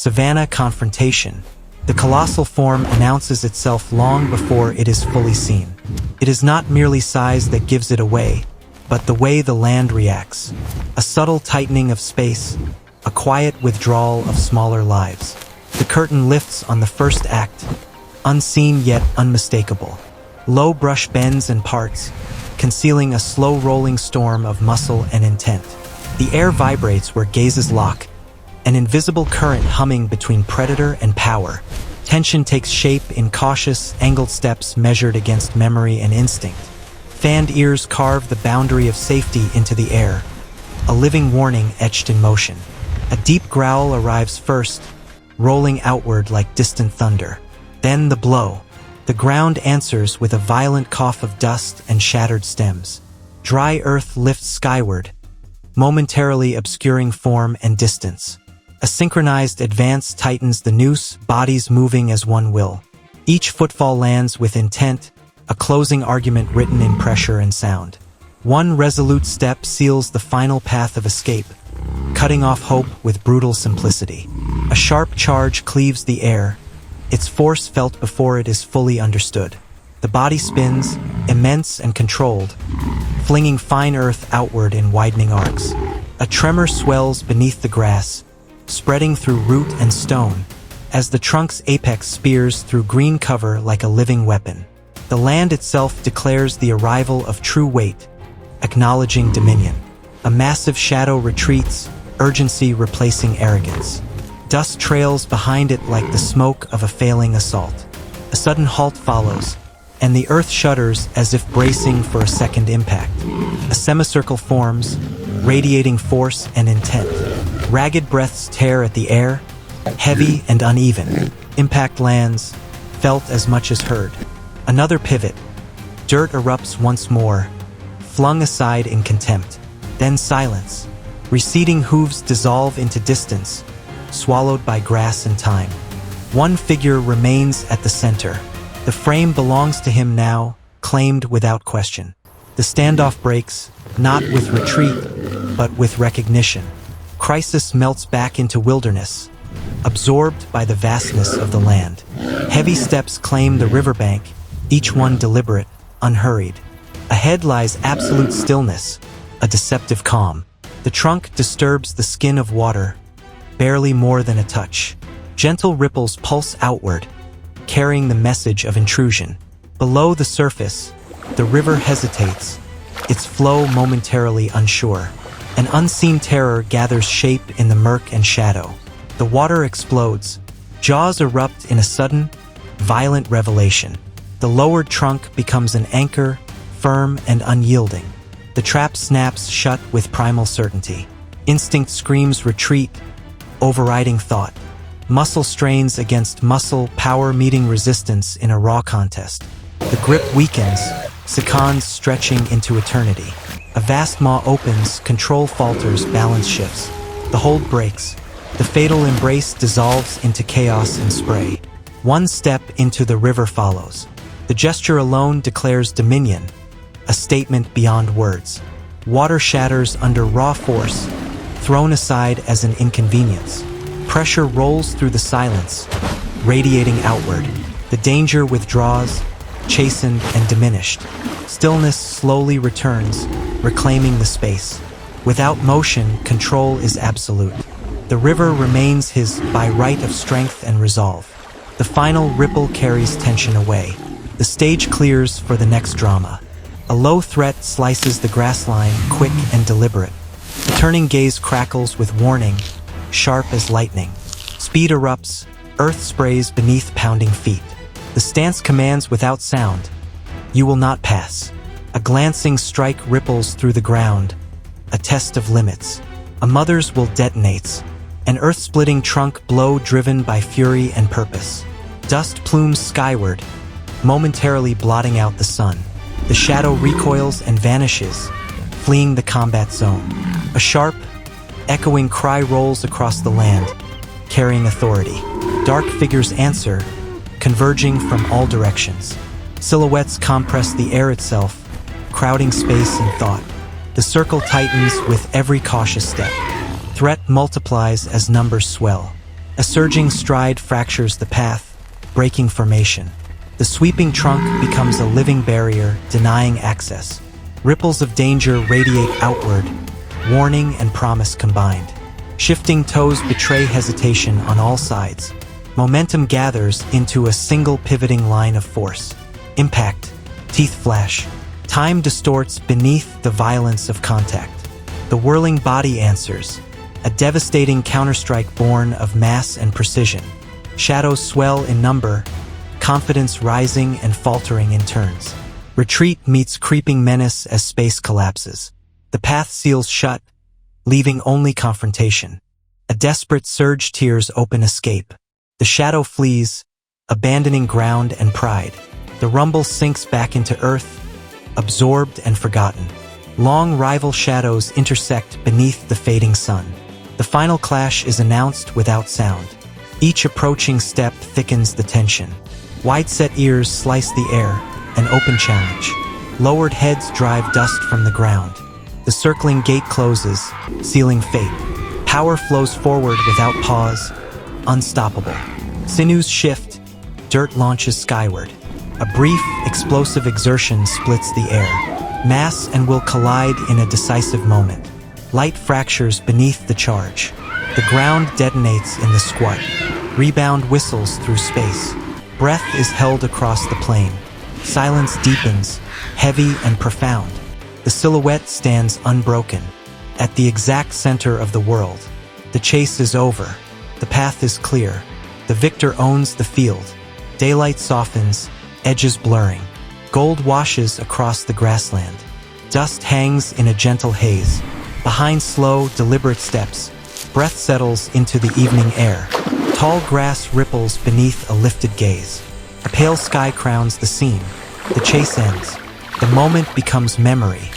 Savannah Confrontation. The colossal form announces itself long before it is fully seen. It is not merely size that gives it away, but the way the land reacts. A subtle tightening of space, a quiet withdrawal of smaller lives. The curtain lifts on the first act, unseen yet unmistakable. Low brush bends and parts, concealing a slow-rolling storm of muscle and intent. The air vibrates where gazes lock, an invisible current humming between predator and power. Tension takes shape in cautious, angled steps measured against memory and instinct. Fanned ears carve the boundary of safety into the air, a living warning etched in motion. A deep growl arrives first, rolling outward like distant thunder. Then the blow. The ground answers with a violent cough of dust and shattered stems. Dry earth lifts skyward, momentarily obscuring form and distance. A synchronized advance tightens the noose, bodies moving as one will. Each footfall lands with intent, a closing argument written in pressure and sound. One resolute step seals the final path of escape, cutting off hope with brutal simplicity. A sharp charge cleaves the air, its force felt before it is fully understood. The body spins, immense and controlled, flinging fine earth outward in widening arcs. A tremor swells beneath the grass, spreading through root and stone, as the trunk's apex spears through green cover like a living weapon. The land itself declares the arrival of true weight, acknowledging dominion. A massive shadow retreats, urgency replacing arrogance. Dust trails behind it like the smoke of a failing assault. A sudden halt follows, and the earth shudders as if bracing for a second impact. A semicircle forms, radiating force and intent. Ragged breaths tear at the air, heavy and uneven. Impact lands, felt as much as heard. Another pivot. Dirt erupts once more, flung aside in contempt. Then silence. Receding hooves dissolve into distance, swallowed by grass and time. One figure remains at the center. The frame belongs to him now, claimed without question. The standoff breaks, not with retreat, but with recognition. Crisis melts back into wilderness, absorbed by the vastness of the land. Heavy steps claim the riverbank, each one deliberate, unhurried. Ahead lies absolute stillness, a deceptive calm. The trunk disturbs the skin of water, barely more than a touch. Gentle ripples pulse outward, carrying the message of intrusion. Below the surface, the river hesitates, its flow momentarily unsure. An unseen terror gathers shape in the murk and shadow. The water explodes, jaws erupt in a sudden, violent revelation. The lowered trunk becomes an anchor, firm and unyielding. The trap snaps shut with primal certainty. Instinct screams retreat, overriding thought. Muscle strains against muscle, power meeting resistance in a raw contest. The grip weakens, seconds stretching into eternity. A vast maw opens, control falters, balance shifts. The hold breaks. The fatal embrace dissolves into chaos and spray. One step into the river follows. The gesture alone declares dominion, a statement beyond words. Water shatters under raw force, thrown aside as an inconvenience. Pressure rolls through the silence, radiating outward. The danger withdraws, chastened and diminished. Stillness slowly returns, reclaiming the space. Without motion, control is absolute. The river remains his by right of strength and resolve. The final ripple carries tension away. The stage clears for the next drama. A low threat slices the grassline, quick and deliberate. The turning gaze crackles with warning, sharp as lightning. Speed erupts, earth sprays beneath pounding feet. The stance commands without sound. You will not pass. A glancing strike ripples through the ground, a test of limits. A mother's will detonates, an earth-splitting trunk blow driven by fury and purpose. Dust plumes skyward, momentarily blotting out the sun. The shadow recoils and vanishes, fleeing the combat zone. A sharp, echoing cry rolls across the land, carrying authority. Dark figures answer, converging from all directions. Silhouettes compress the air itself, crowding space and thought. The circle tightens with every cautious step. Threat multiplies as numbers swell. A surging stride fractures the path, breaking formation. The sweeping trunk becomes a living barrier, denying access. Ripples of danger radiate outward, warning and promise combined. Shifting toes betray hesitation on all sides. Momentum gathers into a single pivoting line of force. Impact, teeth flash. Time distorts beneath the violence of contact. The whirling body answers, a devastating counterstrike born of mass and precision. Shadows swell in number, confidence rising and faltering in turns. Retreat meets creeping menace as space collapses. The path seals shut, leaving only confrontation. A desperate surge tears open escape. The shadow flees, abandoning ground and pride. The rumble sinks back into earth, absorbed and forgotten. Long rival shadows intersect beneath the fading sun. The final clash is announced without sound. Each approaching step thickens the tension. Wide-set ears slice the air, an open challenge. Lowered heads drive dust from the ground. The circling gate closes, sealing fate. Power flows forward without pause, unstoppable. Sinews shift, dirt launches skyward. A brief, explosive exertion splits the air. Mass and will collide in a decisive moment. Light fractures beneath the charge. The ground detonates in the squat. Rebound whistles through space. Breath is held across the plain. Silence deepens, heavy and profound. The silhouette stands unbroken. At the exact center of the world. The chase is over. The path is clear. The victor owns the field. Daylight softens, edges blurring. Gold washes across the grassland. Dust hangs in a gentle haze. Behind slow, deliberate steps, breath settles into the evening air. Tall grass ripples beneath a lifted gaze. A pale sky crowns the scene. The chase ends. The moment becomes memory,